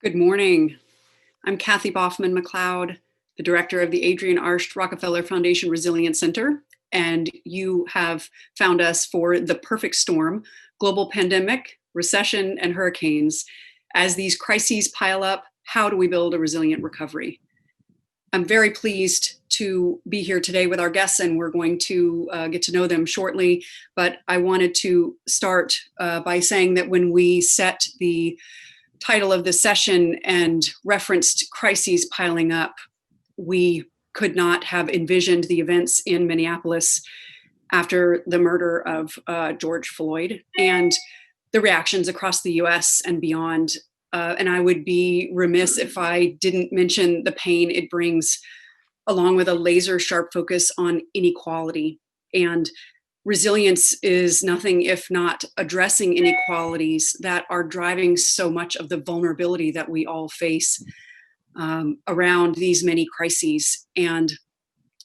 Good morning. I'm Kathy Boffman-McLeod, the director of the Adrienne Archbold Rockefeller Foundation Resilience Center, and you have found us for the perfect storm: global pandemic, recession, and hurricanes. As these crises pile up, how do we build a resilient recovery? I'm very pleased to be here today with our guests, and we're going to get to know them shortly. But I wanted to start by saying that when we set the title of this session and referenced crises piling up, we could not have envisioned the events in Minneapolis after the murder of George Floyd and the reactions across the US and beyond. And I would be remiss if I didn't mention the pain it brings, along with a laser sharp focus on inequality. And resilience is nothing if not addressing inequalities that are driving so much of the vulnerability that we all face around these many crises. And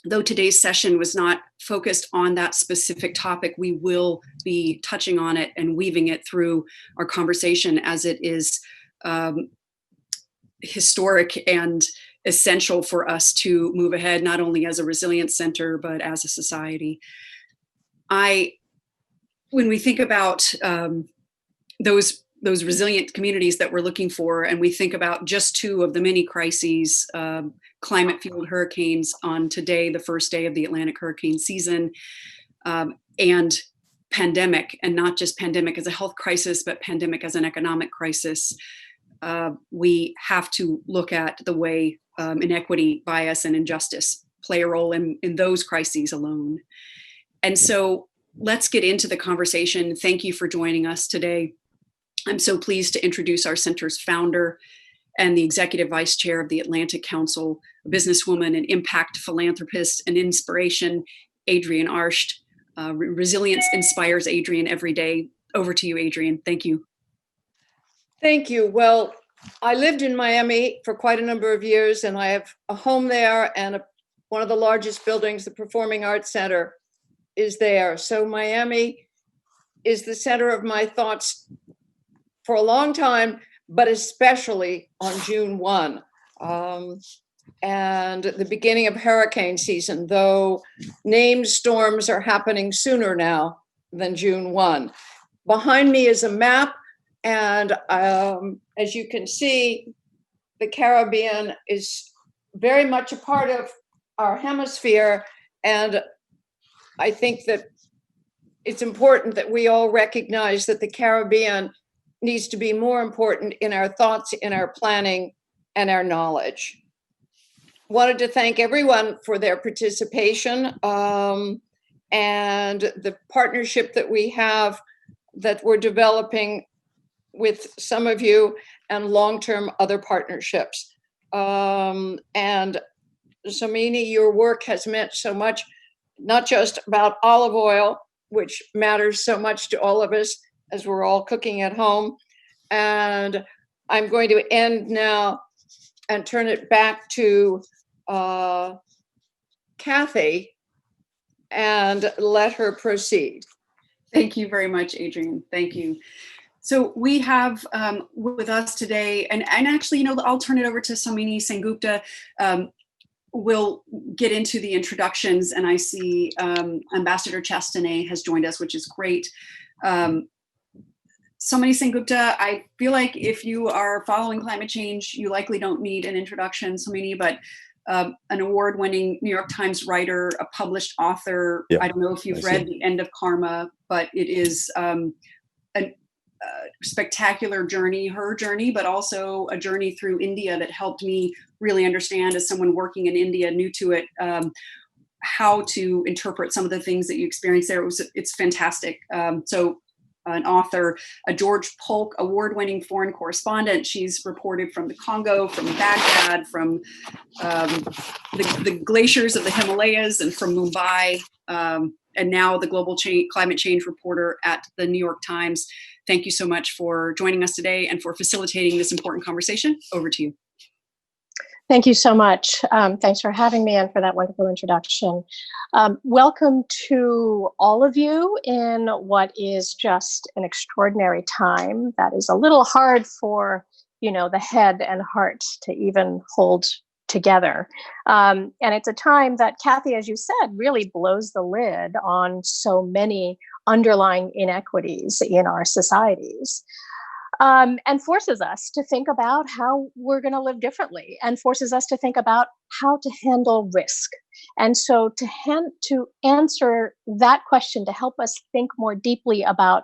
though today's session was not focused on that specific topic, we will be touching on it and weaving it through our conversation, as it is historic and essential for us to move ahead, not only as a resilience center, but as a society. When we think about those resilient communities that we're looking for, and we think about just two of the many crises, climate-fueled hurricanes on today, the first day of the Atlantic hurricane season, and pandemic, and not just pandemic as a health crisis, but pandemic as an economic crisis, we have to look at the way inequity, bias, and injustice play a role in those crises alone. And so let's get into the conversation. Thank you for joining us today. I'm so pleased to introduce our center's founder and the executive vice chair of the Atlantic Council, a businesswoman, an impact philanthropist, and inspiration, Adrienne Archbold. Resilience inspires Adrienne every day. Over to you, Adrienne. Thank you. Thank you. Well, I lived in Miami for quite a number of years, and I have a home there, and one of the largest buildings, the Performing Arts Center, is there. So Miami is the center of my thoughts for a long time, but especially on June 1 and the beginning of hurricane season, though named storms are happening sooner now than June 1. Behind me is a map, and as you can see, the Caribbean is very much a part of our hemisphere, and I think that it's important that we all recognize that the Caribbean needs to be more important in our thoughts, in our planning, and our knowledge. Wanted to thank everyone for their participation and the partnership that we have, that we're developing with some of you, and long-term other partnerships. And Samini, your work has meant so much, not just about olive oil, which matters so much to all of us as we're all cooking at home. And I'm going to end now and turn it back to Kathy and let her proceed. Thank you very much, Adrienne. Thank you. So we have with us today, and actually, I'll turn it over to Samini Sengupta. We'll get into the introductions, and I see Ambassador Chastanet has joined us, which is great. Samini Sengupta, I feel like if you are following climate change, you likely don't need an introduction, Samini, but an award-winning New York Times writer, a published author. Yep. I don't know if you've read The End of Karma, but it is a spectacular journey, her journey, but also a journey through India that helped me really understand, as someone working in India, new to it, how to interpret some of the things that you experienced there. It's fantastic. So an author, a George Polk award-winning foreign correspondent. She's reported from the Congo, from Baghdad, from the glaciers of the Himalayas, and from Mumbai, and now the global climate change reporter at the New York Times. Thank you so much for joining us today and for facilitating this important conversation. Over to you. Thank you so much. Thanks for having me and for that wonderful introduction. Welcome to all of you in what is just an extraordinary time that is a little hard for the head and heart to even hold together. And it's a time that, Kathy, as you said, really blows the lid on so many underlying inequities in our societies. And forces us to think about how we're going to live differently, and forces us to think about how to handle risk. And so to answer that question, to help us think more deeply about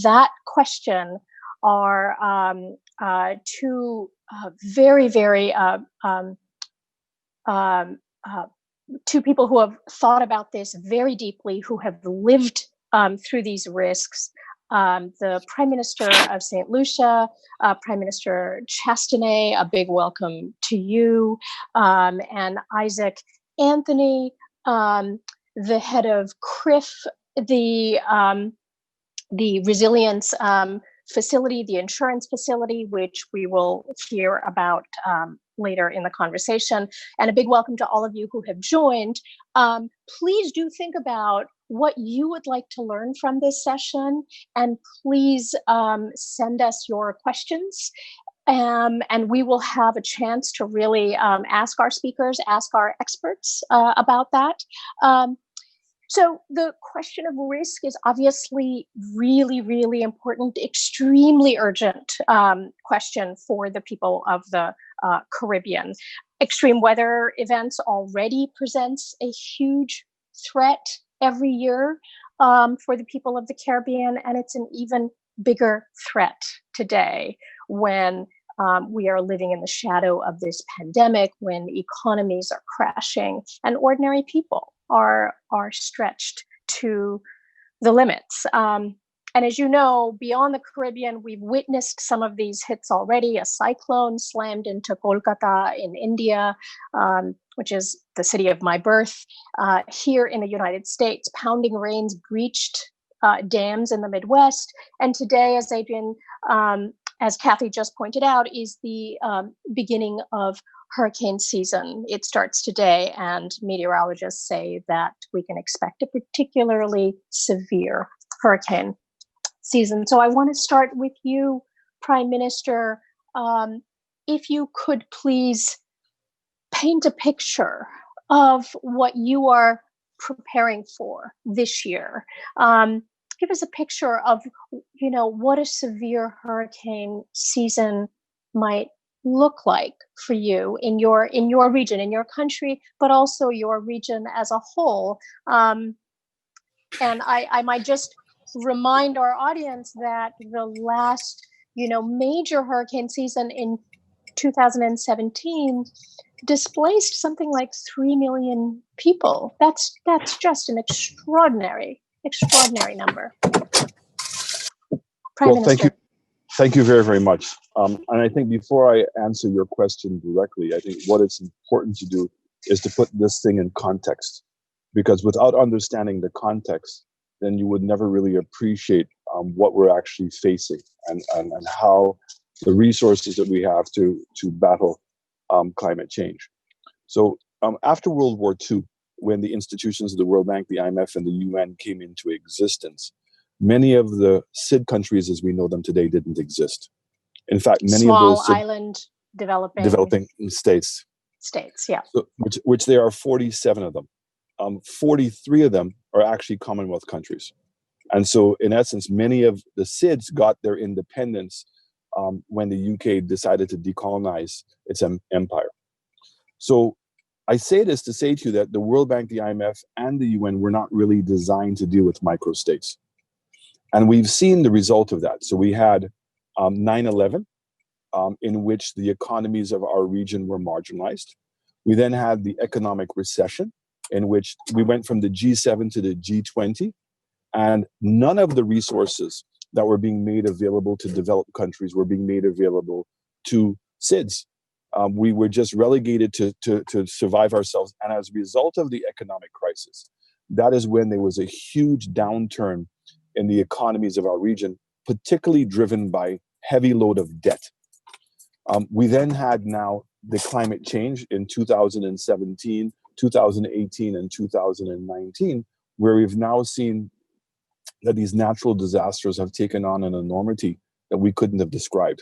that question, are two very, very two people who have thought about this very deeply, who have lived through these risks. The Prime Minister of St. Lucia, Prime Minister Chastanet, a big welcome to you, and Isaac Anthony, the head of CRIF, the resilience facility, the insurance facility, which we will hear about later in the conversation. And a big welcome to all of you who have joined. Please do think about what you would like to learn from this session, and please send us your questions. And we will have a chance to really ask our speakers, ask our experts about that. So the question of risk is obviously really, really important, extremely urgent question for the people of the Caribbean. Extreme weather events already presents a huge threat every year for the people of the Caribbean, and it's an even bigger threat today when we are living in the shadow of this pandemic, when economies are crashing and ordinary people are stretched to the limits. And as you know, beyond the Caribbean, we've witnessed some of these hits already. A cyclone slammed into Kolkata in India, which is the city of my birth. Here in the United States, pounding rains breached dams in the Midwest. And today, as Adrienne, as Kathy just pointed out, is the beginning of hurricane season. It starts today, and meteorologists say that we can expect a particularly severe hurricane season. So I want to start with you, Prime Minister. If you could please paint a picture of what you are preparing for this year. Give us a picture of, what a severe hurricane season might look like for you in your region, in your country, but also your region as a whole. And I might just remind our audience that the last, major hurricane season in 2017 displaced something like 3 million people. That's just an extraordinary number. Prime Minister. Thank you very, very much. And I think before I answer your question directly, I think what it's important to do is to put this thing in context, because without understanding the context, then you would never really appreciate what we're actually facing and how the resources that we have to battle climate change. So after World War II, when the institutions of the World Bank, the IMF, and the UN came into existence, many of the SID countries as we know them today didn't exist. In fact, many of those island developing states, yeah. So, which there are 47 of them. 43 of them are actually Commonwealth countries. And so, in essence, many of the SIDs got their independence when the UK decided to decolonize its empire. So I say this to say to you that the World Bank, the IMF, and the UN were not really designed to deal with microstates. And we've seen the result of that. So we had 9/11, in which the economies of our region were marginalized. We then had the economic recession, in which we went from the G7 to the G20, and none of the resources that were being made available to developed countries were being made available to SIDS. We were just relegated to survive ourselves. And as a result of the economic crisis, that is when there was a huge downturn in the economies of our region, particularly driven by heavy load of debt. We then had now the climate change in 2017, 2018, and 2019, where we've now seen that these natural disasters have taken on an enormity that we couldn't have described.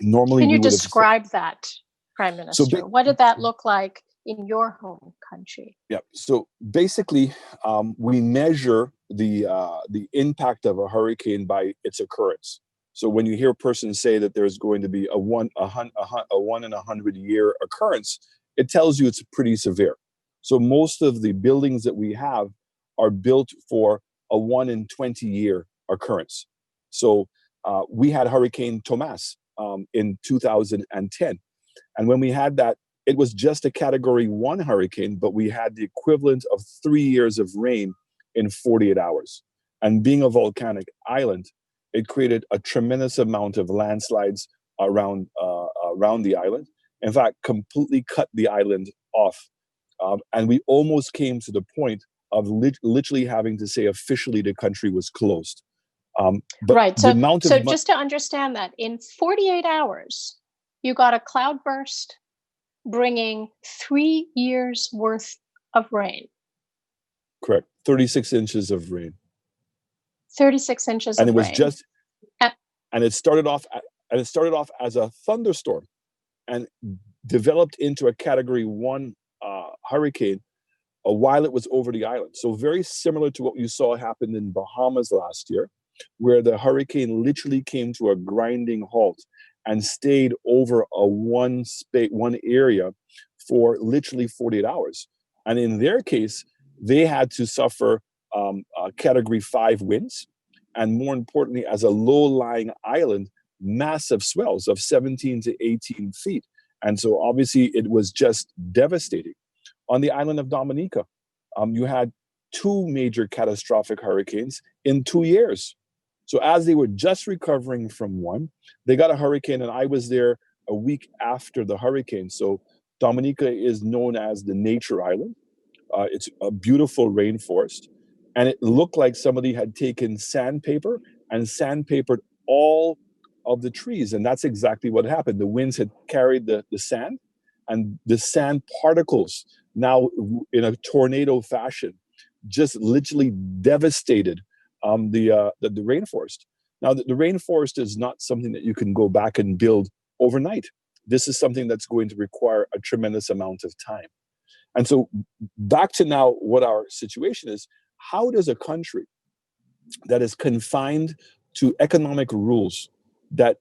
Normally, Can we you would have. describe that, Prime Minister? What did that look like in your home country? Yeah. So basically, we measure the impact of a hurricane by its occurrence. So when you hear a person say that there's going to be a one in 100 year occurrence, it tells you it's pretty severe. So most of the buildings that we have are built for a 1 in 20 year occurrence. So we had Hurricane Tomas in 2010, and when we had that, it was just a Category 1 hurricane, but we had the equivalent of 3 years of rain in 48 hours. And being a volcanic island, it created a tremendous amount of landslides around the island. In fact, completely cut the island off. And we almost came to the point of literally having to say officially the country was closed. But Right. the So, amount of so just to understand that, in 48 hours, you got a cloudburst bringing 3 years worth of rain. Correct, 36 inches of rain. 36 inches And of it was rain. just, and it started off as a thunderstorm and developed into a Category 1 hurricane while it was over the island. So very similar to what you saw happen in Bahamas last year, where the hurricane literally came to a grinding halt and stayed over one area for literally 48 hours. And in their case, they had to suffer Category 5 winds, and more importantly, as a low-lying island, massive swells of 17 to 18 feet. And so obviously it was just devastating. On the island of Dominica, you had 2 major catastrophic hurricanes in 2 years. So as they were just recovering from one, they got a hurricane, and I was there a week after the hurricane. So Dominica is known as the nature island. It's a beautiful rainforest, and it looked like somebody had taken sandpaper and sandpapered all of the trees, and that's exactly what happened. The winds had carried the sand, and the sand particles, now in a tornado fashion, just literally devastated the rainforest. Now, the rainforest is not something that you can go back and build overnight. This is something that's going to require a tremendous amount of time. And so back to now what our situation is, how does a country that is confined to economic rules that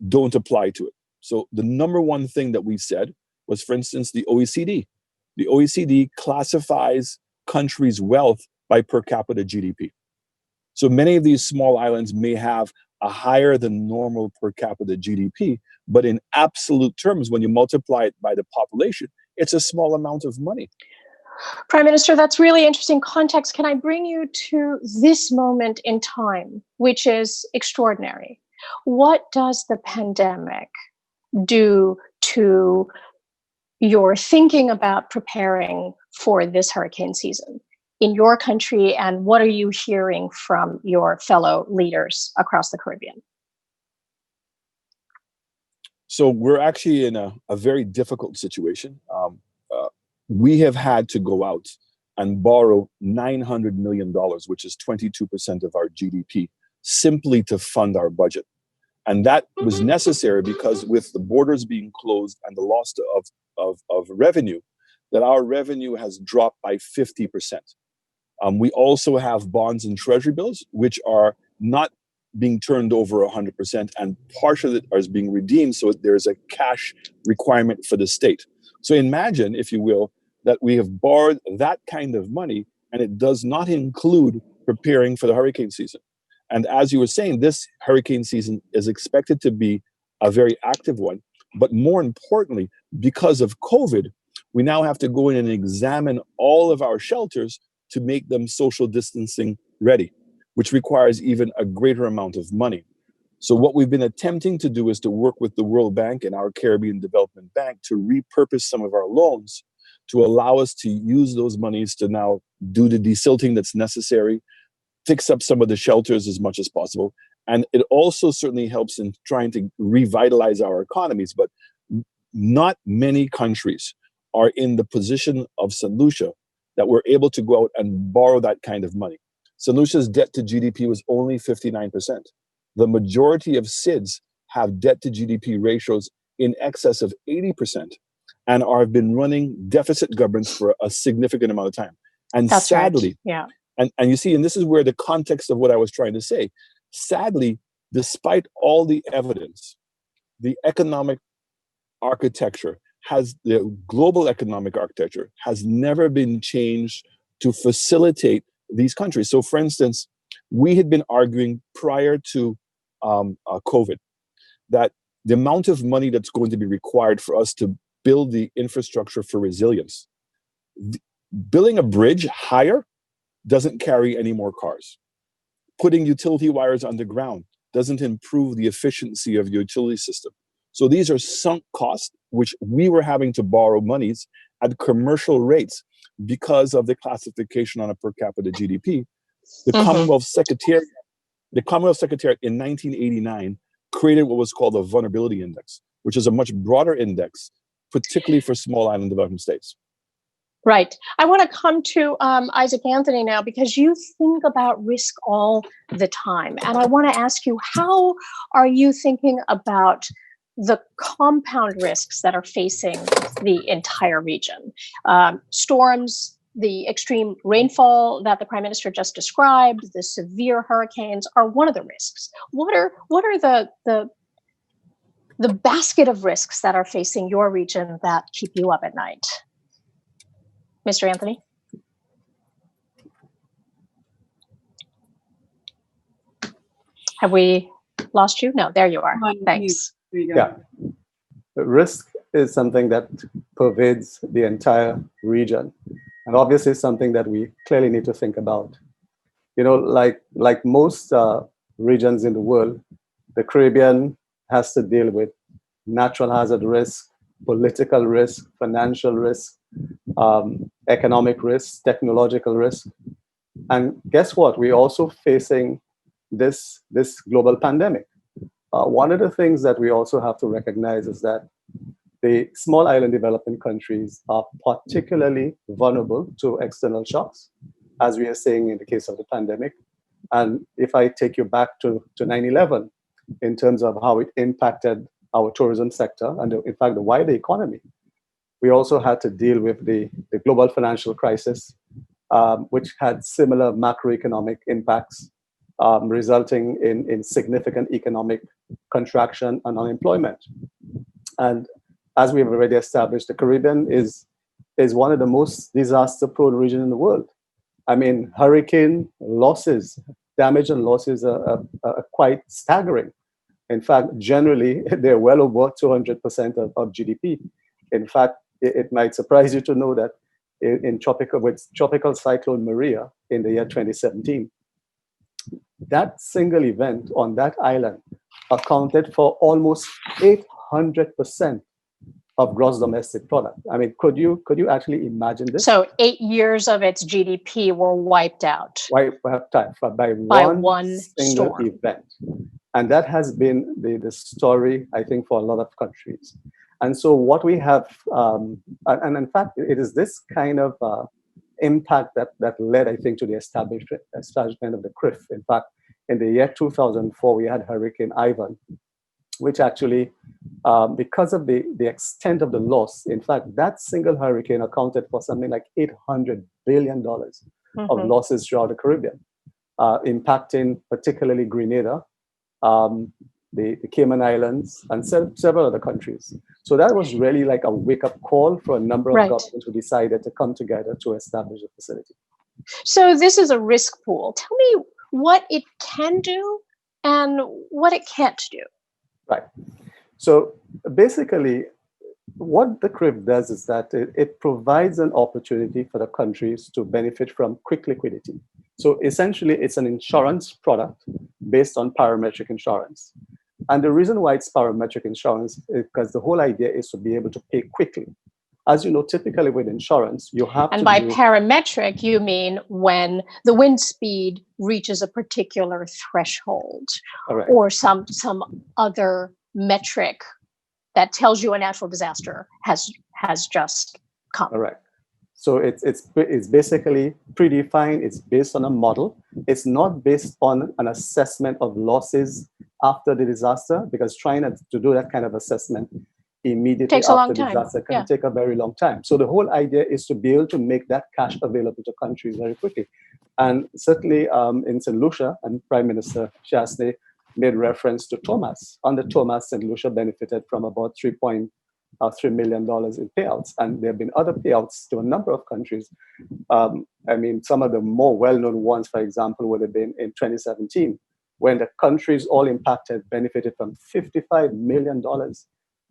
don't apply to it? So the number one thing that we said was, for instance, the OECD. The OECD classifies countries' wealth by per capita GDP. So many of these small islands may have a higher than normal per capita GDP, but in absolute terms, when you multiply it by the population, it's a small amount of money. Prime Minister, that's really interesting context. Can I bring you to this moment in time, which is extraordinary? What does the pandemic do to your thinking about preparing for this hurricane season in your country, and what are you hearing from your fellow leaders across the Caribbean? So we're actually in a very difficult situation. We have had to go out and borrow $900 million, which is 22% of our GDP, simply to fund our budget. And that was necessary because with the borders being closed and the loss of revenue, that our revenue has dropped by 50%. We also have bonds and treasury bills, which are not being turned over 100%, and partial of it is being redeemed, so there's a cash requirement for the state. So imagine, if you will, that we have borrowed that kind of money, and it does not include preparing for the hurricane season. And as you were saying, this hurricane season is expected to be a very active one. But more importantly, because of COVID, we now have to go in and examine all of our shelters to make them social distancing ready, which requires even a greater amount of money. So what we've been attempting to do is to work with the World Bank and our Caribbean Development Bank to repurpose some of our loans to allow us to use those monies to now do the desilting that's necessary, fix up some of the shelters as much as possible. And it also certainly helps in trying to revitalize our economies. But not many countries are in the position of St. Lucia that we're able to go out and borrow that kind of money. St. Lucia's debt to GDP was only 59%. The majority of SIDS have debt to GDP ratios in excess of 80% and have been running deficit governments for a significant amount of time. And That's sadly, right. Yeah. and you see, and this is where the context of what I was trying to say, sadly, despite all the evidence, the economic architecture the global economic architecture has never been changed to facilitate these countries. So for instance, we had been arguing prior to COVID that the amount of money that's going to be required for us to build the infrastructure for resilience, building a bridge higher doesn't carry any more cars. Putting utility wires underground doesn't improve the efficiency of the utility system. So these are sunk costs, which we were having to borrow monies at commercial rates because of the classification on a per capita GDP. The Commonwealth Secretariat in 1989 created what was called a vulnerability index, which is a much broader index, particularly for small island developing states. Right. I want to come to Isaac Anthony now, because you think about risk all the time. And I want to ask you, how are you thinking about the compound risks that are facing the entire region? Storms, the extreme rainfall that the Prime Minister just described, the severe hurricanes are one of the risks. What are the basket of risks that are facing your region that keep you up at night? Mr. Anthony? Have we lost you? No, there you are. Thanks. There you go. Yeah. The risk is something that pervades the entire region, and obviously something that we clearly need to think about. You know, like most regions in the world, the Caribbean has to deal with natural hazard risk, political risk, financial risk, economic risk, technological risk. And guess what? We're also facing this global pandemic. One of the things that we also have to recognize is that the small island developing countries are particularly vulnerable to external shocks, as we are saying in the case of the pandemic. And if I take you back to 9/11, in terms of how it impacted our tourism sector and in fact the wider economy, we also had to deal with the global financial crisis, which had similar macroeconomic impacts, resulting in significant economic contraction and unemployment. And as we've already established, the Caribbean is one of the most disaster-prone regions in the world. I mean, hurricane losses, damage and losses are quite staggering. In fact, generally, they're well over 200% of GDP. In fact, it might surprise you to know that with Tropical Cyclone Maria in the year 2017, that single event on that island accounted for almost 800% of gross domestic product. I mean, could you actually imagine this? So 8 years of its GDP were wiped out by one single storm. event. And that has been the story, I think, for a lot of countries. And so what we have, and in fact, it is this kind of impact that led, I think, to the establishment of the CRIF. In fact, in the year 2004, we had Hurricane Ivan, which actually, because of the extent of the loss, in fact, that single hurricane accounted for something like $800 billion of losses throughout the Caribbean, impacting particularly Grenada, the Cayman Islands, and several other countries. So that was really like a wake-up call for a number of governments who decided to come together to establish a facility. So this is a risk pool. Tell me what it can do and what it can't do. Right. So basically, what the CRIF does is that it provides an opportunity for the countries to benefit from quick liquidity. So essentially, it's an insurance product based on parametric insurance. And the reason why it's parametric insurance is because the whole idea is to be able to pay quickly. As you know, typically with insurance, you have and by parametric, you mean when the wind speed reaches a particular threshold, or some other metric that tells you a natural disaster has just come. Correct. So it's basically predefined. It's based on a model. It's not based on an assessment of losses after the disaster, because trying to do that kind of assessment immediately Takes a long after the time. disaster can Yeah. take a very long time. So the whole idea is to be able to make that cash available to countries very quickly. And certainly in St. Lucia, and Prime Minister Chasney made reference to Thomas. Under Thomas, St. Lucia benefited from about $3 million in payouts. And there have been other payouts to a number of countries. I mean, some of the more well-known ones, for example, would have been in 2017, when the countries all impacted benefited from $55 million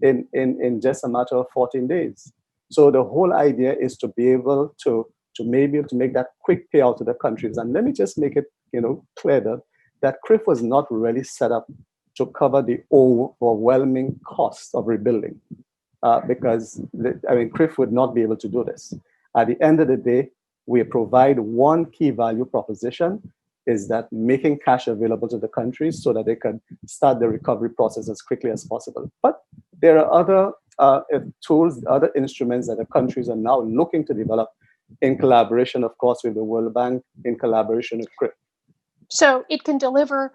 in just a matter of 14 days. So the whole idea is to be able to make that quick payout to the countries. And let me just make it clear that CRIF was not really set up to cover the overwhelming cost of rebuilding, because CRIF would not be able to do this. At the end of the day, we provide one key value proposition, is that making cash available to the countries so that they can start the recovery process as quickly as possible. But there are other tools, other instruments that the countries are now looking to develop in collaboration, of course, with the World Bank, in collaboration with CRIF. So it can deliver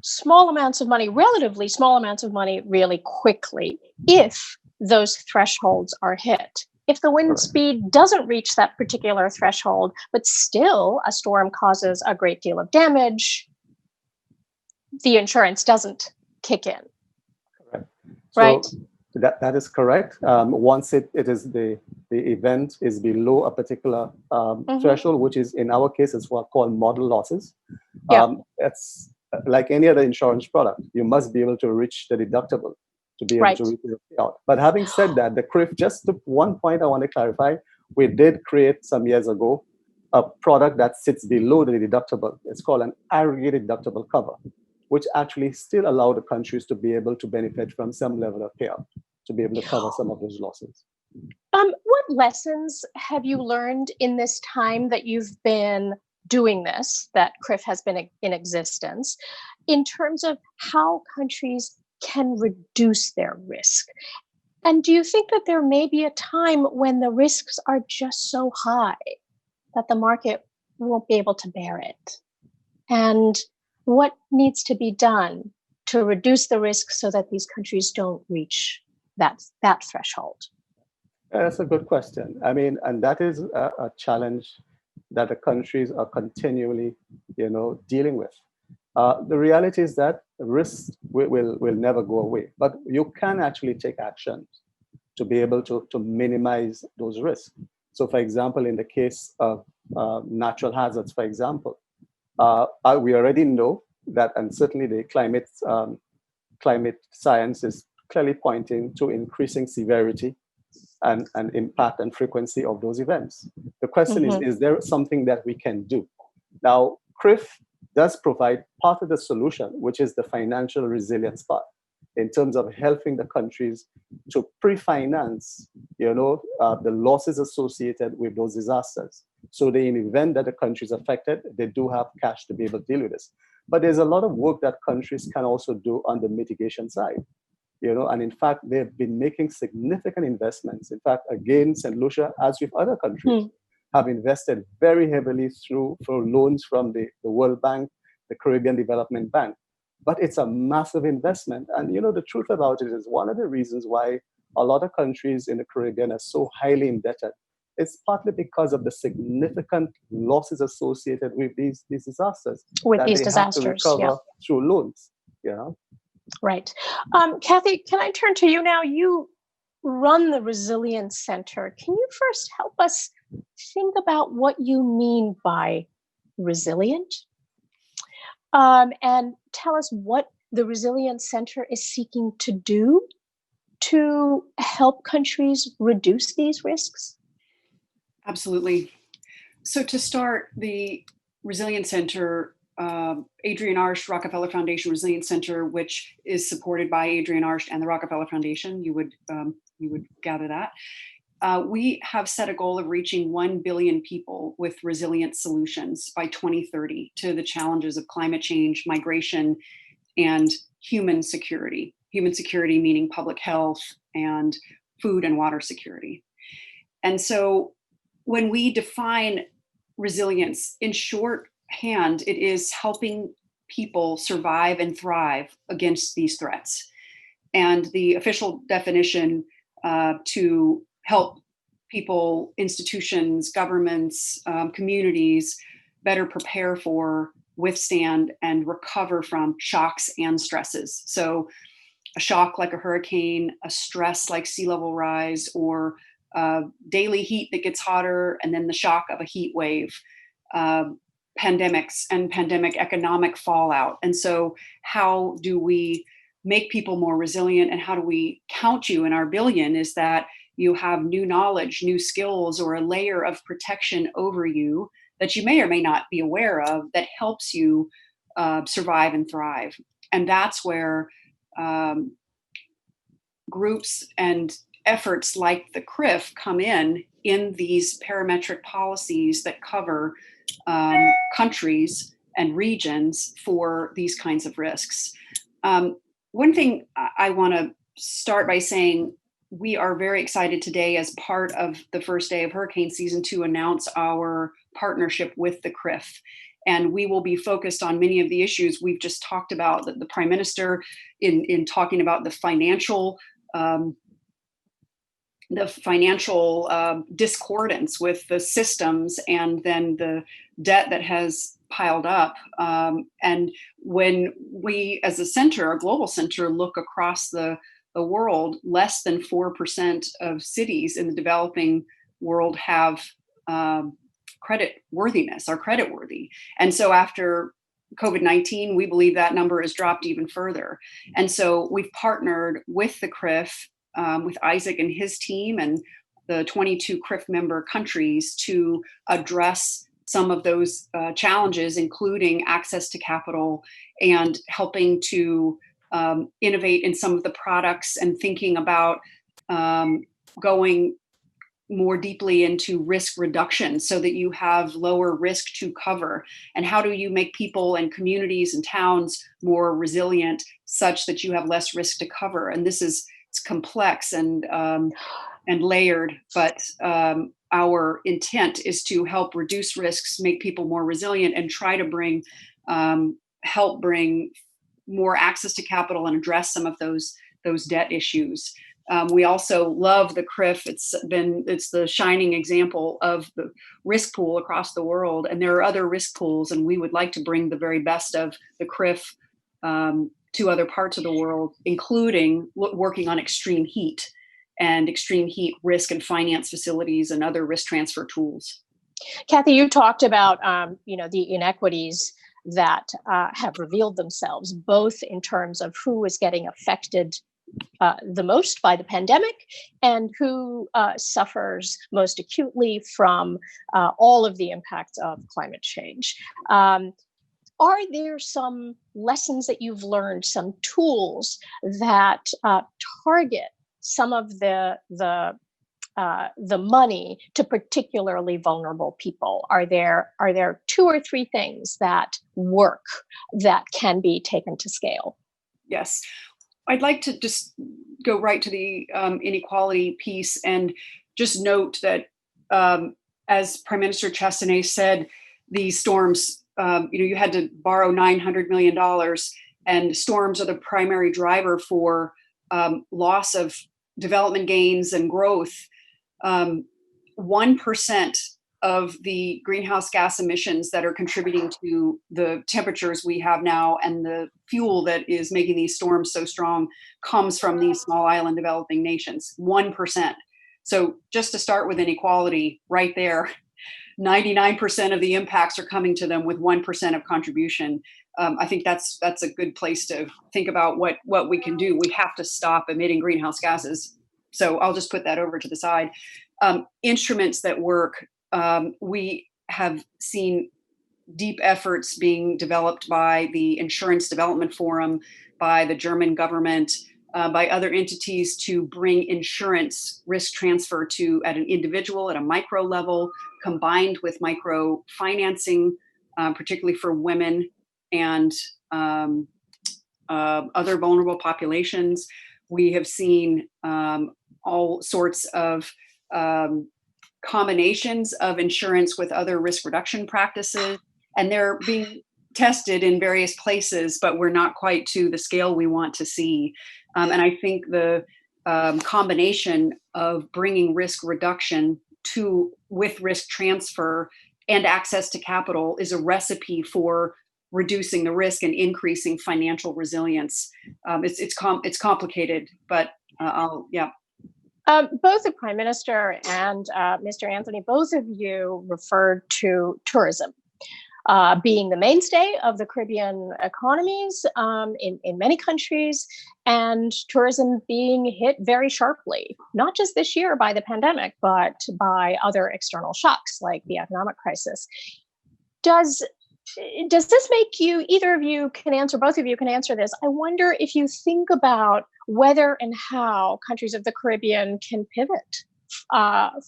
small amounts of money, relatively small amounts of money, really quickly, if those thresholds are hit. If the wind speed doesn't reach that particular threshold, but still a storm causes a great deal of damage, the insurance doesn't kick in. Correct. Right? So that is correct. Once it is the event is below a particular threshold, which is in our case is what called model losses. It's like any other insurance product. You must be able to reach the deductible to be able to reach the payout. But having said that, the CRIF, just to one point I want to clarify, we did create some years ago a product that sits below the deductible. It's called an aggregate deductible cover, which actually still allow the countries to be able to benefit from some level of payout, to be able to cover some of those losses. What lessons have you learned in this time that you've been doing this, that CRIF has been in existence, in terms of how countries can reduce their risk? And do you think that there may be a time when the risks are just so high that the market won't be able to bear it? And what needs to be done to reduce the risk so that these countries don't reach that threshold? That's a good question. I mean, and that is a challenge that the countries are continually, dealing with. The reality is that risk will never go away, but you can actually take action to be able to minimize those risks. So, for example, in the case of natural hazards, for example, we already know that, and certainly the climate science is clearly pointing to increasing severity and impact and frequency of those events. The question is there something that we can do? Now, CRIF does provide part of the solution, which is the financial resilience part, in terms of helping the countries to pre-finance, the losses associated with those disasters. So in the event that the country is affected, they do have cash to be able to deal with this. But there's a lot of work that countries can also do on the mitigation side. And in fact, they've been making significant investments. In fact, again, St. Lucia, as with other countries, have invested very heavily through loans from the World Bank, the Caribbean Development Bank. But it's a massive investment. And the truth about it is one of the reasons why a lot of countries in the Caribbean are so highly indebted. It's partly because of the significant losses associated with these disasters. With these they disasters, have to recover through loans. Right. Kathy, can I turn to you now? You run the Resilience Center. Can you first help us think about what you mean by resilient? And tell us what the Resilience Center is seeking to do to help countries reduce these risks? Absolutely. So to start, the Resilience Center, Adrienne Archbold Rockefeller Foundation Resilience Center, which is supported by Adrienne Archbold and the Rockefeller Foundation, you would gather that. We have set a goal of reaching 1 billion people with resilient solutions by 2030 to the challenges of climate change, migration, and human security. Human security meaning public health and food and water security. And so when we define resilience, in shorthand, it is helping people survive and thrive against these threats. And the official definition to help people, institutions, governments, communities better prepare for, withstand, and recover from shocks and stresses. So a shock like a hurricane, a stress like sea level rise, or daily heat that gets hotter, and then the shock of a heat wave, pandemics and pandemic economic fallout. And so how do we make people more resilient, and how do we count you in our billion is that you have new knowledge, new skills, or a layer of protection over you that you may or may not be aware of that helps you survive and thrive. And that's where groups and efforts like the CRIF come in these parametric policies that cover countries and regions for these kinds of risks. One thing I want to start by saying, we are very excited today as part of the first day of hurricane season to announce our partnership with the CRIF. And we will be focused on many of the issues we've just talked about, the Prime Minister in talking about the financial discordance with the systems, and then the debt that has piled up. And when we as a center, a global center, look across the world, less than 4% of cities in the developing world have credit worthiness, are credit worthy. And so after COVID-19, we believe that number has dropped even further. And so we've partnered with the CRIF, with Isaac and his team and the 22 CRIF member countries to address some of those challenges, including access to capital and helping to innovate in some of the products and thinking about going more deeply into risk reduction so that you have lower risk to cover. And how do you make people and communities and towns more resilient such that you have less risk to cover? And it's complex and layered, but our intent is to help reduce risks, make people more resilient, and try to help bring more access to capital and address some of those debt issues. We also love the CRIF. It's the shining example of the risk pool across the world, and there are other risk pools, and we would like to bring the very best of the CRIF to other parts of the world, including working on extreme heat risk and finance facilities and other risk transfer tools. Kathy, you talked about the inequities that have revealed themselves, both in terms of who is getting affected the most by the pandemic and who suffers most acutely from all of the impacts of climate change. Are there some lessons that you've learned, some tools that target some of the money to particularly vulnerable people? Are there 2 or 3 things that work that can be taken to scale? Yes. I'd like to just go right to the inequality piece and just note that, as Prime Minister Chastanet said, these storms, you had to borrow $900 million, and storms are the primary driver for loss of development gains and growth. 1% of the greenhouse gas emissions that are contributing to the temperatures we have now and the fuel that is making these storms so strong comes from these small island developing nations. 1%. So just to start with inequality right there, 99% of the impacts are coming to them with 1% of contribution. I think that's a good place to think about what we can do. We have to stop emitting greenhouse gases. So I'll just put that over to the side. Instruments that work. We have seen deep efforts being developed by the Insurance Development Forum, by the German government, by other entities to bring insurance risk transfer at an individual, at a micro level, combined with micro financing, particularly for women and other vulnerable populations. We have seen all sorts of combinations of insurance with other risk reduction practices, and they're being tested in various places, but we're not quite to the scale we want to see. And I think the combination of bringing risk reduction with risk transfer and access to capital is a recipe for reducing the risk and increasing financial resilience. It's complicated, but both the Prime Minister and Mr. Anthony, both of you referred to tourism being the mainstay of the Caribbean economies in many countries, and tourism being hit very sharply, not just this year by the pandemic, but by other external shocks like the economic crisis. Does this make you, either of you can answer, both of you can answer this, I wonder if you think about whether and how countries of the Caribbean can pivot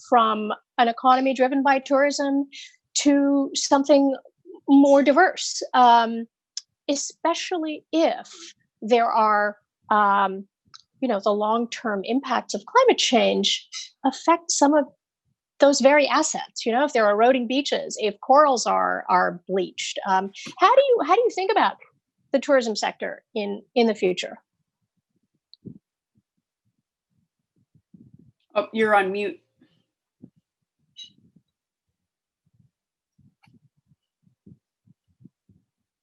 from an economy driven by tourism to something more diverse, especially if there are, the long-term impacts of climate change affect some of those very assets. If they're eroding beaches, if corals are bleached, how do you think about the tourism sector in the future? Oh, you're on mute.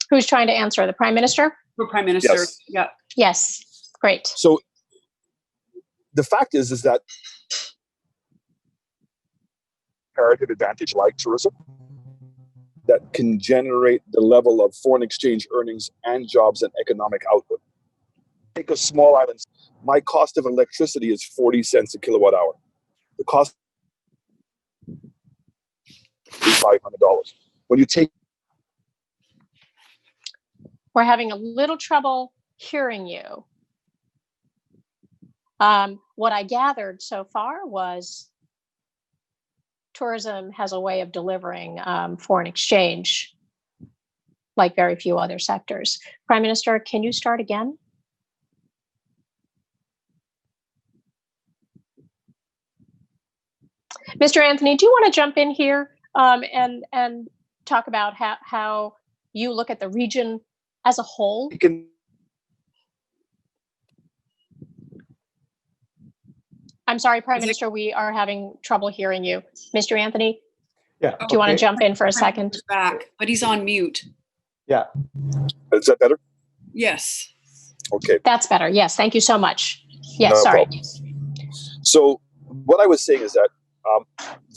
Who's trying to answer? The Prime Minister? The Prime Minister. Yes. Yeah. Yes. Great. So the fact is that comparative advantage like tourism that can generate the level of foreign exchange earnings and jobs and economic output. Take a small island. My cost of electricity is 40 cents a kilowatt hour. The cost is $500. When you take We're having a little trouble hearing you. What I gathered so far was tourism has a way of delivering foreign exchange like very few other sectors. Prime Minister, can you start again? Mr. Anthony, do you want to jump in here and talk about how you look at the region as a whole? I'm sorry, Prime Minister, we are having trouble hearing you. Mr. Anthony? Yeah. Do you want to jump in for a second? Back, but he's on mute. Yeah. Is that better? Yes. Okay. That's better. Yes. Thank you so much. Yes. No Sorry. problem. So what I was saying is that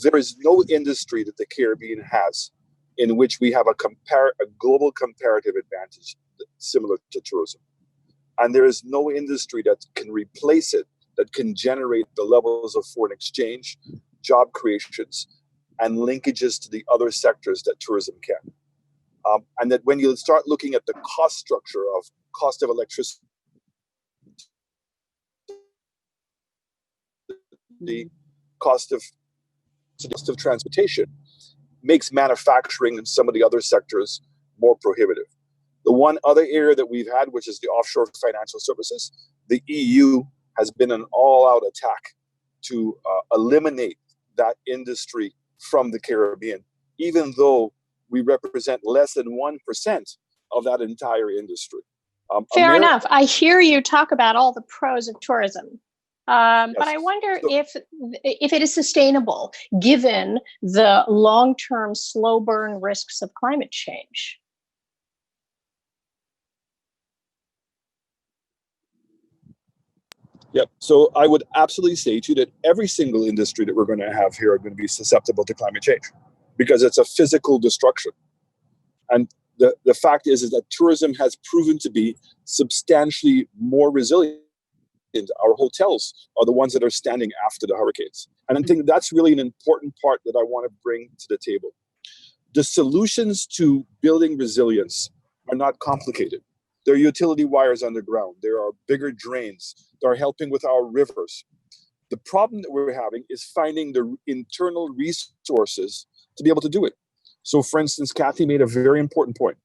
there is no industry that the Caribbean has in which we have a global comparative advantage similar to tourism. And there is no industry that can replace it, that can generate the levels of foreign exchange, job creations, and linkages to the other sectors that tourism can. And that when you start looking at the cost structure of cost of electricity, the cost of transportation, makes manufacturing and some of the other sectors more prohibitive. The one other area that we've had, which is the offshore financial services, the EU has been an all-out attack to eliminate that industry from the Caribbean, even though we represent less than 1% of that entire industry. Fair enough. I hear you talk about all the pros of tourism. Yes. But I wonder if it is sustainable given the long-term slow burn risks of climate change. Yep. So I would absolutely say to you that every single industry that we're going to have here are going to be susceptible to climate change because it's a physical destruction. And the fact is that tourism has proven to be substantially more resilient. Our hotels are the ones that are standing after the hurricanes. And I think that's really an important part that I want to bring to the table. The solutions to building resilience are not complicated. There are utility wires underground. There are bigger drains. They're helping with our rivers. The problem that we're having is finding the internal resources to be able to do it. So for instance, Kathy made a very important point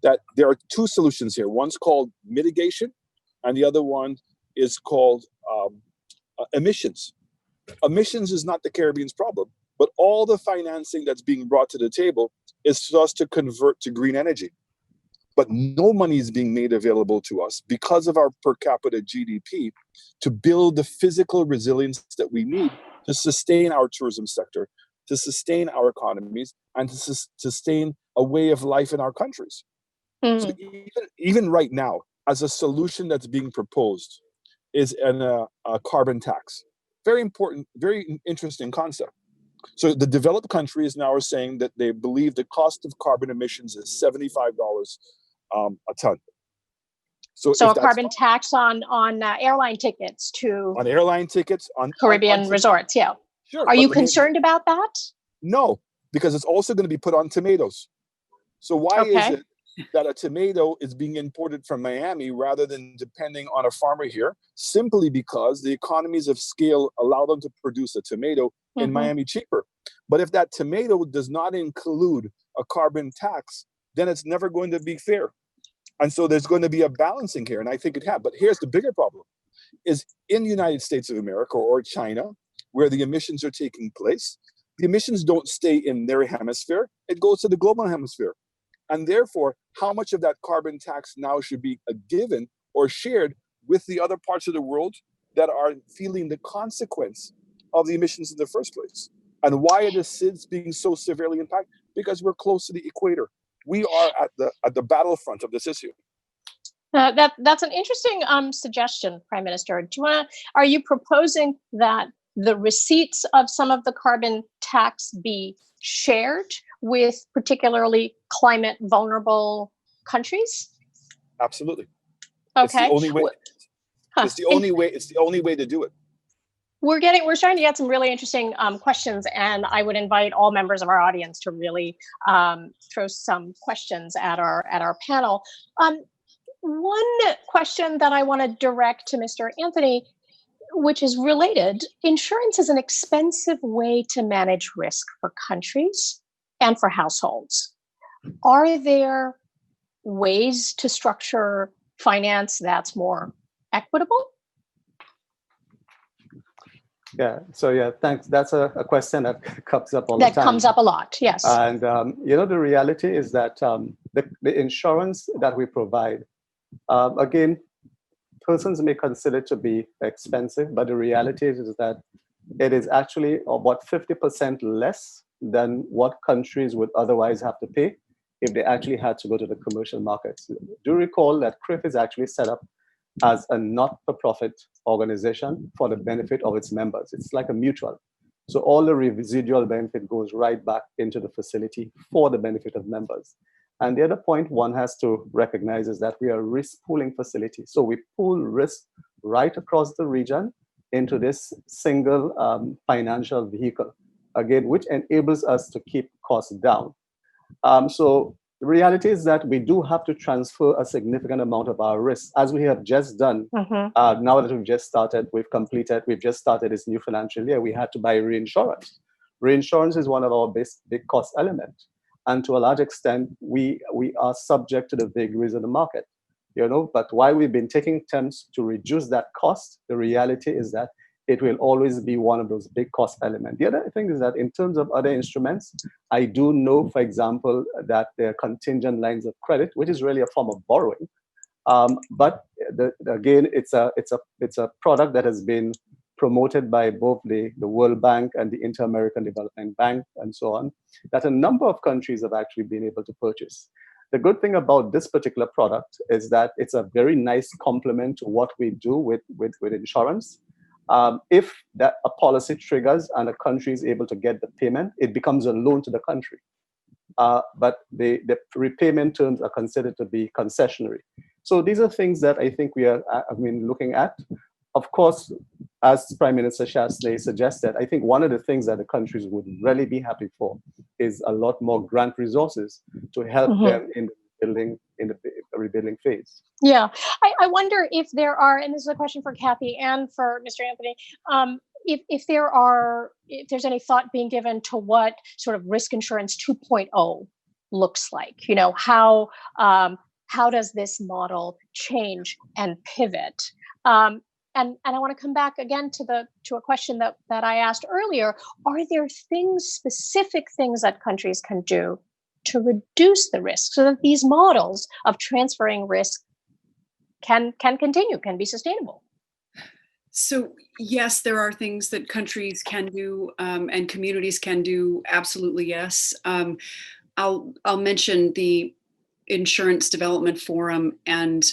that there are two solutions here. One's called mitigation and the other one is called emissions. Emissions is not the Caribbean's problem. But all the financing that's being brought to the table is for us to convert to green energy. But no money is being made available to us because of our per capita GDP to build the physical resilience that we need to sustain our tourism sector, to sustain our economies, and to sustain a way of life in our countries. So even right now, as a solution that's being proposed, is a carbon tax. Very important, very interesting concept. So the developed countries now are saying that they believe the cost of carbon emissions is $75 a ton. So a carbon tax on airline tickets to on airline tickets, on Caribbean resorts. Yeah. Sure. Are you concerned about that? No, because it's also going to be put on tomatoes. So why is it that a tomato is being imported from Miami rather than depending on a farmer here? Simply because the economies of scale allow them to produce a tomato in Miami cheaper. But if that tomato does not include a carbon tax, then it's never going to be fair. And so there's going to be a balancing here, and I think it has. But here's the bigger problem, is in the United States of America or China, where the emissions are taking place, the emissions don't stay in their hemisphere, it goes to the global hemisphere. And therefore, how much of that carbon tax now should be given or shared with the other parts of the world that are feeling the consequence of the emissions in the first place? And why are the SIDS being so severely impacted? Because we're close to the equator. We are at the battlefront of this issue. That's an interesting suggestion, Prime Minister. Are you proposing that the receipts of some of the carbon tax be shared with particularly climate vulnerable countries? Absolutely. Okay. It's the only way. It's the only way. It's the only way to do it. We're starting to get some really interesting questions, and I would invite all members of our audience to really throw some questions at our panel. One question that I want to direct to Mr. Anthony, which is related: insurance is an expensive way to manage risk for countries and for households. Are there ways to structure finance that's more equitable? Yeah. So yeah, thanks. That's a question that comes up all the time. That comes up a lot. Yes. And the reality is that the insurance that we provide, again, persons may consider it to be expensive, but the reality is that it is actually about 50% less than what countries would otherwise have to pay if they actually had to go to the commercial markets. Do recall that CRIF is actually set up as a not-for-profit organization for the benefit of its members. It's like a mutual. So all the residual benefit goes right back into the facility for the benefit of members. And the other point one has to recognize is that we are a risk pooling facility. So we pool risk right across the region into this single financial vehicle, again, which enables us to keep costs down. So the reality is that we do have to transfer a significant amount of our risk, as we have just done. Now that we've just started this new financial year, we had to buy reinsurance. Reinsurance is one of our big cost elements. And to a large extent, we are subject to the vagaries of the market, but while we've been taking attempts to reduce that cost, the reality is that it will always be one of those big cost elements. The other thing is that in terms of other instruments, I do know, for example, that there are contingent lines of credit, which is really a form of borrowing. But again, it's a product that has been promoted by both the World Bank and the Inter-American Development Bank and so on, that a number of countries have actually been able to purchase. The good thing about this particular product is that it's a very nice complement to what we do with insurance. If that a policy triggers and a country is able to get the payment, it becomes a loan to the country. But the repayment terms are considered to be concessionary. So these are things that I think we are looking at. Of course, as Prime Minister Chasney suggested, I think one of the things that the countries would really be happy for is a lot more grant resources to help them in the rebuilding phase. Yeah, I wonder if there are, and this is a question for Kathy and for Mr. Anthony, if there's any thought being given to what sort of risk insurance 2.0 looks like. How does this model change and pivot? I want to come back again to a question that I asked earlier. Are there specific things that countries can do to reduce the risk so that these models of transferring risk can continue, can be sustainable? So yes, there are things that countries can do and communities can do. Absolutely, yes. I'll mention the Insurance Development Forum, and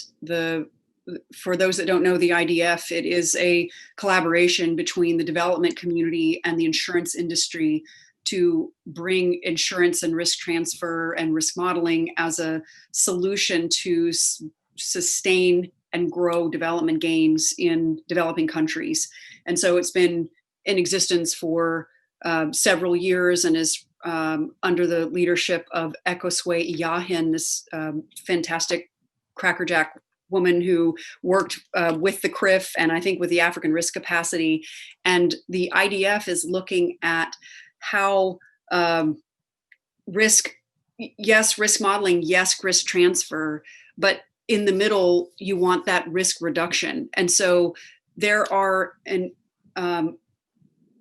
for those that don't know, the IDF, it is a collaboration between the development community and the insurance industry to bring insurance and risk transfer and risk modeling as a solution to sustain and grow development gains in developing countries. And so it's been in existence for several years and is under the leadership of Ekoswe Iyahin, this fantastic crackerjack woman who worked with the CRIF and I think with the African Risk Capacity. And the IDF is looking at how risk modeling, yes, risk transfer, but in the middle, you want that risk reduction. And so there are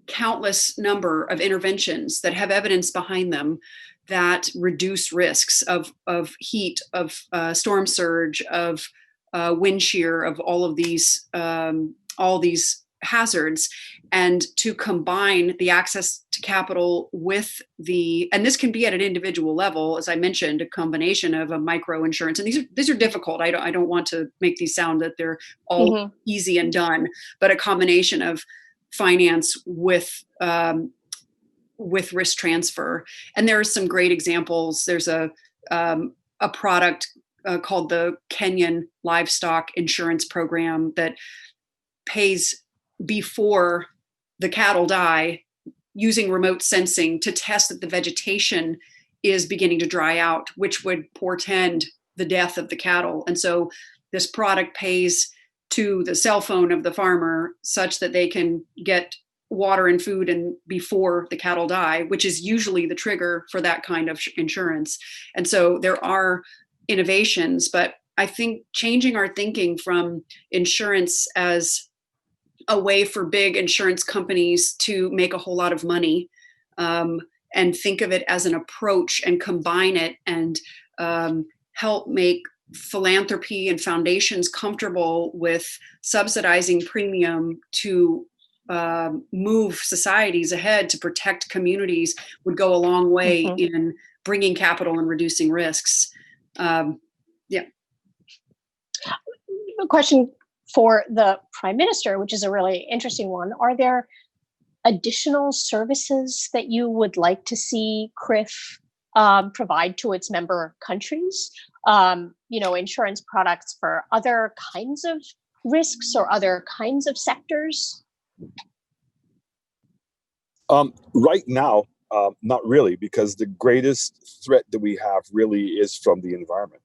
countless number of interventions that have evidence behind them that reduce risks of heat, of storm surge, of wind shear, of all these hazards, and to combine the access to capital with and this can be at an individual level, as I mentioned, a combination of a micro insurance. And these are difficult. I don't want to make these sound that they're all easy and done, but a combination of finance with risk transfer. And there are some great examples. There's a product called the Kenyan Livestock Insurance Program that pays before the cattle die using remote sensing to test that the vegetation is beginning to dry out, which would portend the death of the cattle. And so this product pays to the cell phone of the farmer such that they can get water and food and before the cattle die, which is usually the trigger for that kind of insurance. And so there are innovations, but I think changing our thinking from insurance as a way for big insurance companies to make a whole lot of money, and think of it as an approach and combine it and help make philanthropy and foundations comfortable with subsidizing premium to move societies ahead to protect communities would go a long way in bringing capital and reducing risks. Yeah. A question for the Prime Minister, which is a really interesting one. Are there additional services that you would like to see CRIF provide to its member countries? Insurance products for other kinds of risks or other kinds of sectors? Right now, not really, because the greatest threat that we have really is from the environment.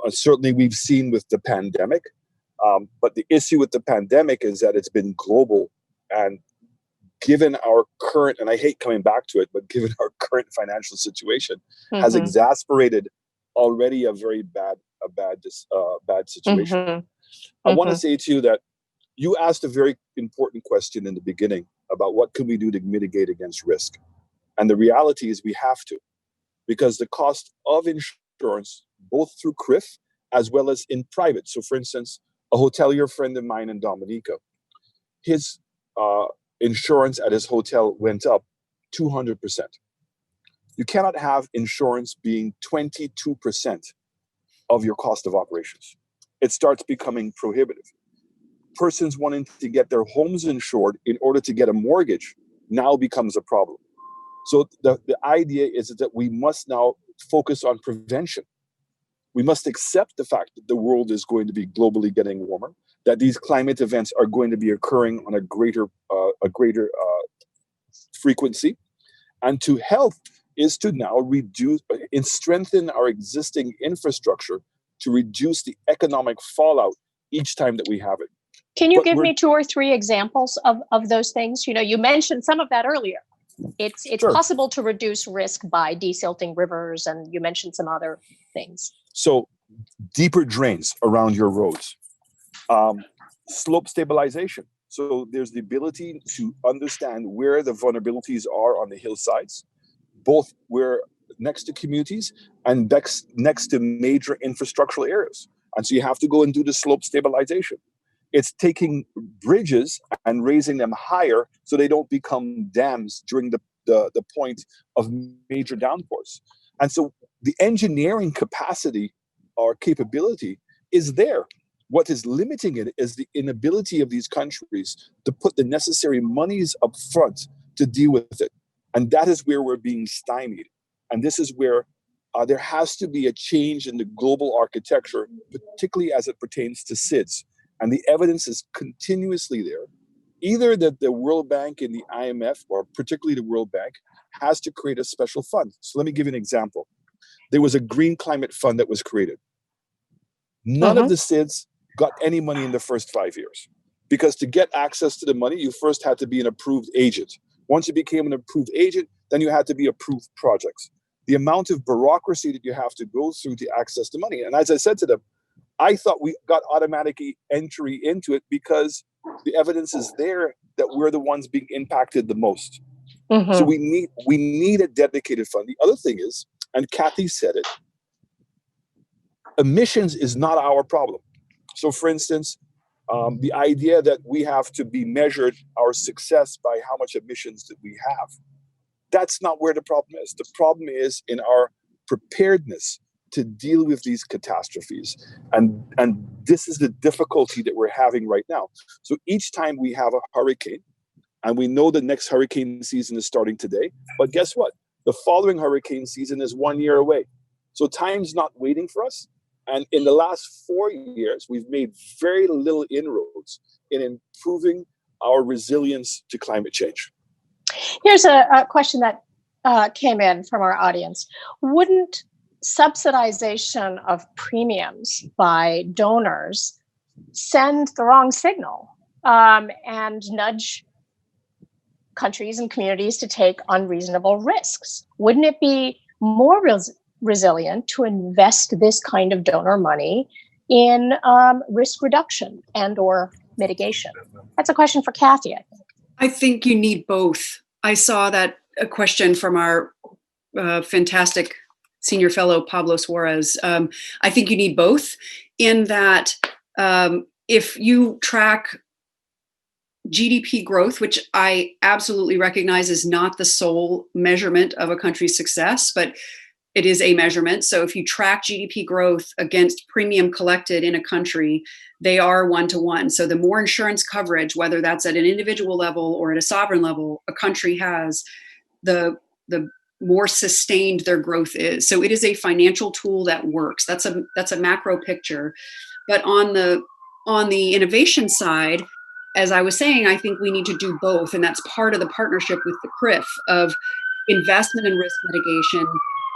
And certainly we've seen with the pandemic, but the issue with the pandemic is that it's been global, and given our current, and I hate coming back to it, but given our current financial situation, has exasperated already a very bad situation. I want to say to you that you asked a very important question in the beginning about what can we do to mitigate against risk. And the reality is we have to, because the cost of insurance, both through CRIF as well as in private. So for instance, a hotelier friend of mine in Dominica, his insurance at his hotel went up 200%. You cannot have insurance being 22% of your cost of operations. It starts becoming prohibitive. Persons wanting to get their homes insured in order to get a mortgage now becomes a problem. So the idea is that we must now focus on prevention. We must accept the fact that the world is going to be globally getting warmer, that these climate events are going to be occurring on a greater frequency. And to help is to now reduce and strengthen our existing infrastructure to reduce the economic fallout each time that we have it. Can you give me 2 or 3 examples of those things? You mentioned some of that earlier. It's Sure. possible to reduce risk by desilting rivers, and you mentioned some other things. So deeper drains around your roads, slope stabilization. So there's the ability to understand where the vulnerabilities are on the hillsides, both where next to communities and next to major infrastructural areas. And so you have to go and do the slope stabilization. It's taking bridges and raising them higher so they don't become dams during the point of major downpours. And so the engineering capacity or capability is there. What is limiting it is the inability of these countries to put the necessary monies up front to deal with it. And that is where we're being stymied. And this is where there has to be a change in the global architecture, particularly as it pertains to SIDS. And the evidence is continuously there. Either that the World Bank and the IMF, or particularly the World Bank, has to create a special fund. So let me give you an example. There was a green climate fund that was created. None of the SIDS got any money in the first 5 years, because to get access to the money, you first had to be an approved agent. Once you became an approved agent, then you had to be approved projects. The amount of bureaucracy that you have to go through to access the money. And as I said to them, I thought we got automatic entry into it because the evidence is there that we're the ones being impacted the most. So we need a dedicated fund. The other thing is, and Kathy said it, emissions is not our problem. So for instance, the idea that we have to be measured our success by how much emissions that we have, that's not where the problem is. The problem is in our preparedness to deal with these catastrophes. And this is the difficulty that we're having right now. So each time we have a hurricane, and we know the next hurricane season is starting today, but guess what? The following hurricane season is 1 year away. So time's not waiting for us. And in the last 4 years, we've made very little inroads in improving our resilience to climate change. Here's a question that came in from our audience. Wouldn't subsidization of premiums by donors send the wrong signal and nudge countries and communities to take unreasonable risks? Wouldn't it be more resilient to invest this kind of donor money in risk reduction and or mitigation? That's a question for Kathy, I think. I think you need both. I saw that a question from our fantastic senior fellow, Pablo Suarez. I think you need both in that if you track GDP growth, which I absolutely recognize is not the sole measurement of a country's success, but it is a measurement. So if you track GDP growth against premium collected in a country, they are one-to-one. So the more insurance coverage, whether that's at an individual level or at a sovereign level, a country has, the more sustained their growth is. So it is a financial tool that works. That's a macro picture. But on the innovation side, as I was saying, I think we need to do both. And that's part of the partnership with the CRIF of investment in risk mitigation,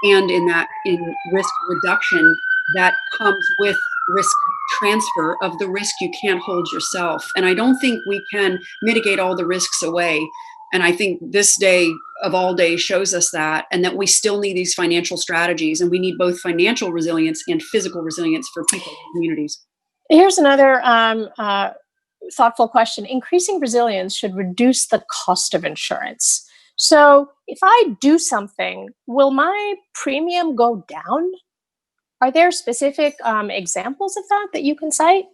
and in risk reduction that comes with risk transfer of the risk you can't hold yourself. And I don't think we can mitigate all the risks away. And I think this day of all days shows us that, and that we still need these financial strategies, and we need both financial resilience and physical resilience for people and communities. Here's another thoughtful question. Increasing resilience should reduce the cost of insurance. So if I do something, will my premium go down? Are there specific examples of that you can cite?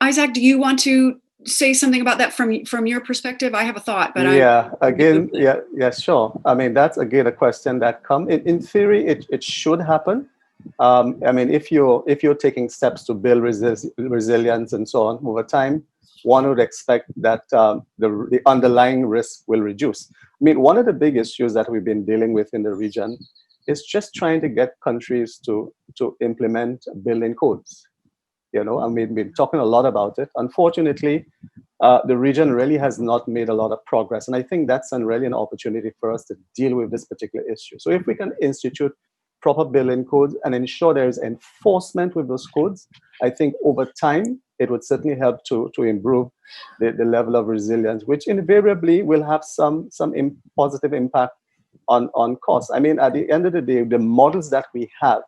Isaac, do you want to say something about that from your perspective? I have a thought, but sure. I mean, that's again a question that comes in theory. It should happen. I mean, if you're taking steps to build resilience and so on over time, one would expect that the underlying risk will reduce. I mean, one of the big issues that we've been dealing with in the region is just trying to get countries to implement building codes. You know, I mean, we've been talking a lot about it. Unfortunately, the region really has not made a lot of progress. And I think that's really an opportunity for us to deal with this particular issue. So if we can institute proper building codes and ensure there is enforcement with those codes, I think over time, it would certainly help to improve the level of resilience, which invariably will have some positive impact on costs. I mean, at the end of the day, the models that we have,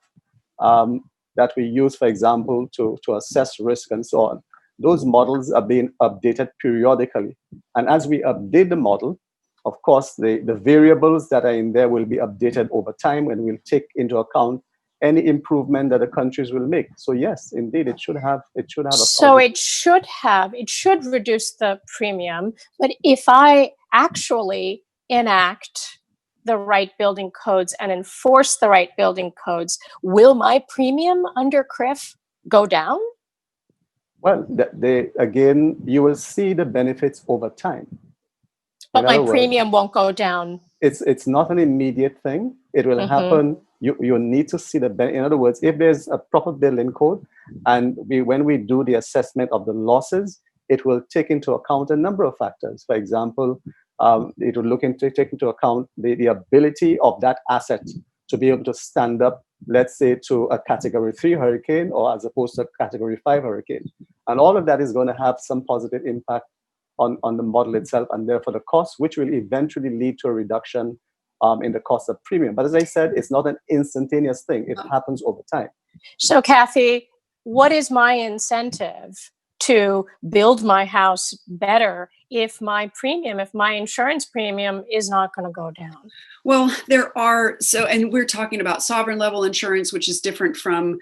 that we use, for example, to assess risk and so on, those models are being updated periodically. And as we update the model, of course, the variables that are in there will be updated over time, and we'll take into account any improvement that the countries will make. So yes, indeed, it should have a So positive. it should reduce the premium. But if I actually enact the right building codes and enforce the right building codes, will my premium under CRIF go down? Well, again, you will see the benefits over time. But In my other words, premium won't go down. it's not an immediate thing. It will happen. You need to see the benefit. In other words, if there's a proper building code, and when we do the assessment of the losses, it will take into account a number of factors. For example, it will take into account the ability of that asset to be able to stand up, let's say, to a Category 3 hurricane, or as opposed to a Category 5 hurricane. And all of that is going to have some positive impact on the model itself, and therefore the cost, which will eventually lead to a reduction in the cost of premium. But as I said, it's not an instantaneous thing. It happens over time. So Kathy, what is my incentive to build my house better if my insurance premium is not going to go down? Well, and we're talking about sovereign level insurance, which is different from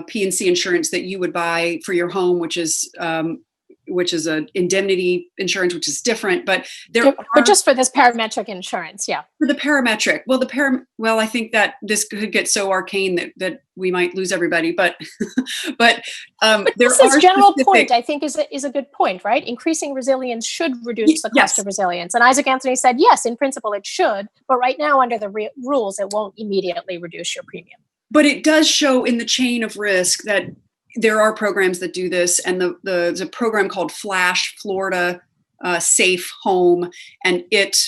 P&C insurance that you would buy for your home, which is an indemnity insurance, which is different. But but just for this parametric insurance, yeah. For the parametric, well, I think that this could get so arcane that we might lose everybody. But this general point, I think, is a good point, right? Increasing resilience should reduce the cost of resilience. And Isaac Anthony said, yes, in principle it should, but right now under the rules, it won't immediately reduce your premium. But it does show in the chain of risk that there are programs that do this, and there's a program called Flash, Florida Safe Home, and it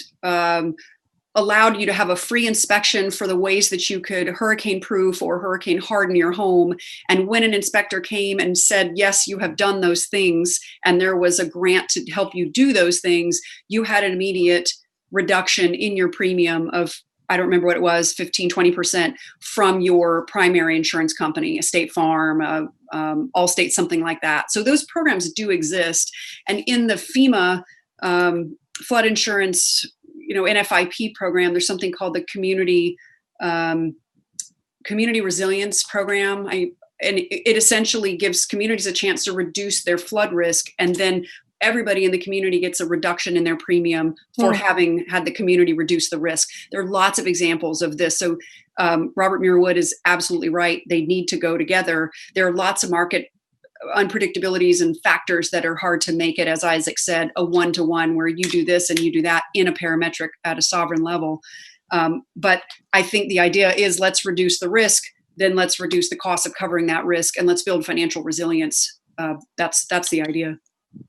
allowed you to have a free inspection for the ways that you could hurricane-proof or hurricane-harden your home. And when an inspector came and said, yes, you have done those things, and there was a grant to help you do those things, you had an immediate reduction in your premium of, I don't remember what it was, 15, 20% from your primary insurance company, a State Farm, Allstate, something like that. So those programs do exist. And in the FEMA flood insurance, NFIP program, there's something called the Community Resilience Program. And it essentially gives communities a chance to reduce their flood risk, and then everybody in the community gets a reduction in their premium for having had the community reduce the risk. There are lots of examples of this. So Robert Muirwood is absolutely right. They need to go together. There are lots of market unpredictabilities and factors that are hard to make it, as Isaac said, a one-to-one where you do this and you do that in a parametric at a sovereign level. But I think the idea is, let's reduce the risk, then let's reduce the cost of covering that risk, and let's build financial resilience. That's the idea.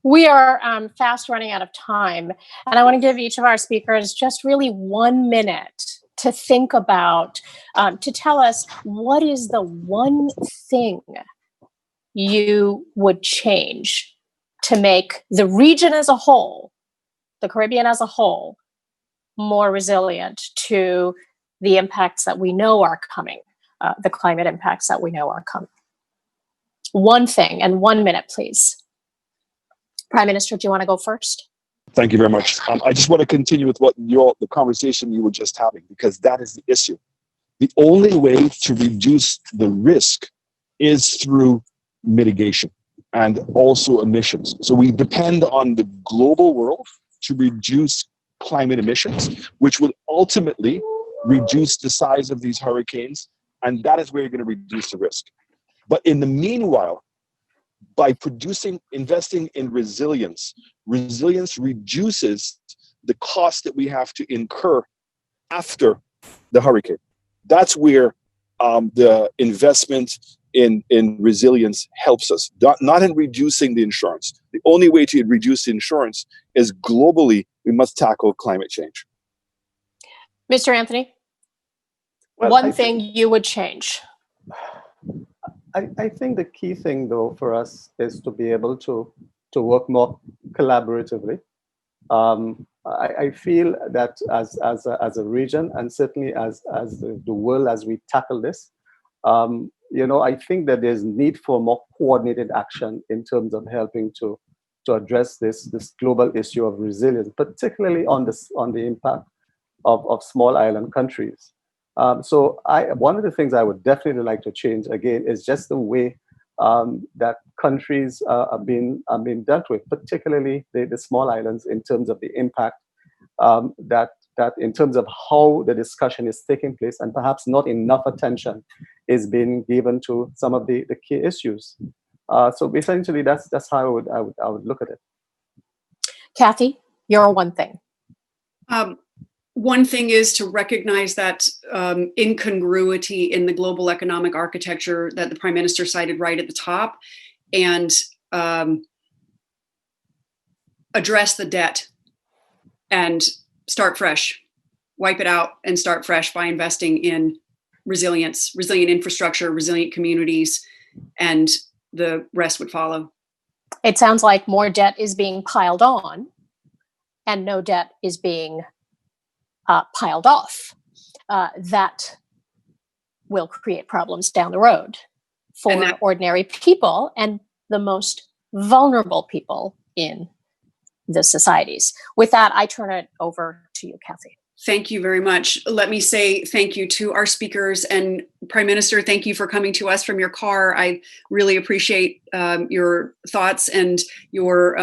We are fast running out of time, and I want to give each of our speakers just really 1 minute to think about, to tell us what is the one thing you would change to make the region as a whole, the Caribbean as a whole, more resilient to the impacts that we know are coming, the climate impacts that we know are coming. One thing, and 1 minute, please. Prime Minister, do you want to go first? Thank you very much. I just want to continue with the conversation you were just having, because that is the issue. The only way to reduce the risk is through mitigation and also emissions. So we depend on the global world to reduce climate emissions, which will ultimately reduce the size of these hurricanes, and that is where you're going to reduce the risk. But in the meanwhile, by investing in resilience reduces the cost that we have to incur after the hurricane. That's where the investment in resilience helps us, not in reducing the insurance. The only way to reduce the insurance is globally, we must tackle climate change. Mr. Anthony, one thing you would change. I think the key thing, though, for us is to be able to work more collaboratively. I feel that as a region, and certainly as the world, as we tackle this, I think that there's need for more coordinated action in terms of helping to address this global issue of resilience, particularly on the impact of small island countries. So one of the things I would definitely like to change again is just the way that countries are being dealt with, particularly the small islands, in terms of the impact that in terms of how the discussion is taking place, and perhaps not enough attention is being given to some of the key issues. So essentially, that's how I would look at it. Kathy, your one thing. One thing is to recognize that incongruity in the global economic architecture that the Prime Minister cited right at the top, and address the debt and start fresh, wipe it out and start fresh by investing in resilience, resilient infrastructure, resilient communities, and the rest would follow. It sounds like more debt is being piled on and no debt is being piled off. That will create problems down the road for ordinary people and the most vulnerable people in the societies. With that, I turn it over to you, Kathy. Thank you very much. Let me say thank you to our speakers, and Prime Minister, thank you for coming to us from your car. I really appreciate your thoughts and your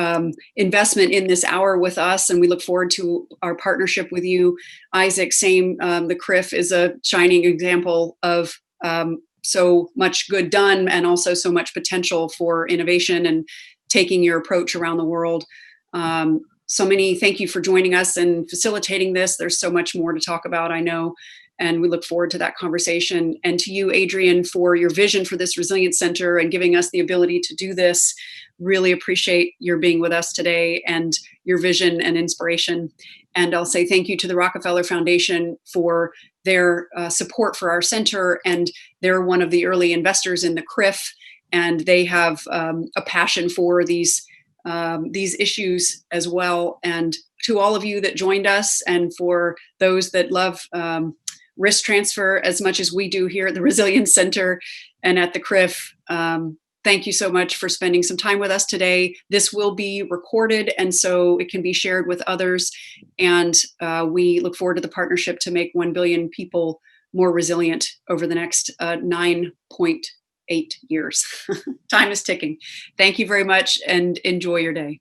investment in this hour with us, and we look forward to our partnership with you. Isaac, same. The CRIF is a shining example of so much good done and also so much potential for innovation and taking your approach around the world. Thank you for joining us and facilitating this. There's so much more to talk about, I know, and we look forward to that conversation. And to you, Adrienne, for your vision for this Resilience Center and giving us the ability to do this. Really appreciate your being with us today and your vision and inspiration. And I'll say thank you to the Rockefeller Foundation for their support for our center. And they're one of the early investors in the CRIF, and they have a passion for these issues as well. And to all of you that joined us, and for those that love risk transfer as much as we do here at the Resilience Center and at the CRIF, thank you so much for spending some time with us today. This will be recorded, and so it can be shared with others. And we look forward to the partnership to make 1 billion people more resilient over the next 9.8 years. Time is ticking. Thank you very much and enjoy your day.